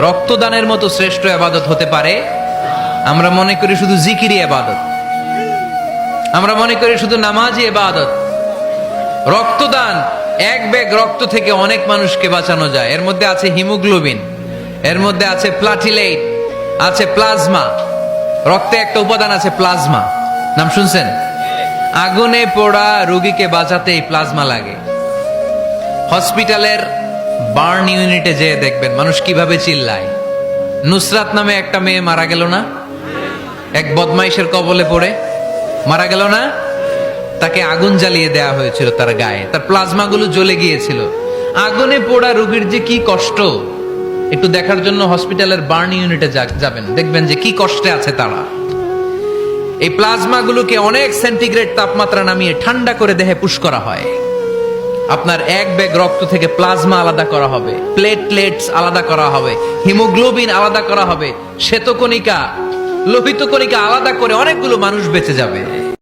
রক্তদানের মতো শ্রেষ্ঠ ইবাদত হতে পারে? আমরা মনে করি শুধু জিকিরই ইবাদত, আমরা মনে করি শুধু নামাজই ইবাদত। রক্তদান, এক ব্যাগ রক্ত থেকে অনেক মানুষকে বাঁচানো যায়। এর মধ্যে আছে হিমোগ্লোবিন, এর মধ্যে আছে প্লাটিলেট, আছে প্লাজমা। রক্তে একটা উপাদান আছে প্লাজমা, নাম শুনছেন? আগুনে পোড়া রোগীকে বাঁচাতে এই প্লাজমা লাগে। হসপিটালের বার্ন ইউনিটে যেয়ে দেখবেন মানুষ কিভাবে চিল্লায়। নুসরাত নামে একটা মেয়ে মারা গেল না, এক বদমাইশের কবলে পড়ে মারা গেল না? তাকে আগুন জ্বালিয়ে দেয়া হয়েছিল তার গায়ে, তার প্লাজমা গুলো জ্বলে গিয়েছিল। আগুনে পোড়া রোগীর যে কি কষ্ট, একটু দেখার জন্য হসপিটালের বার্ন ইউনিটে যাবেন, দেখবেন যে কি কষ্টে আছে তারা। এই প্লাজমা গুলোকে অনেক সেন্টিগ্রেড তাপমাত্রা নামিয়ে ঠান্ডা করে দেহে পুশ করা হয়। আপনার এক ব্যাগ রক্ত থেকে প্লাজমা আলাদা করা হবে, প্লেটলেটস আলাদা করা হবে, হিমোগ্লোবিন আলাদা করা হবে, শ্বেতকণিকা, লোহিত কণিকা আলাদা করে অনেকগুলো মানুষ বেঁচে যাবে।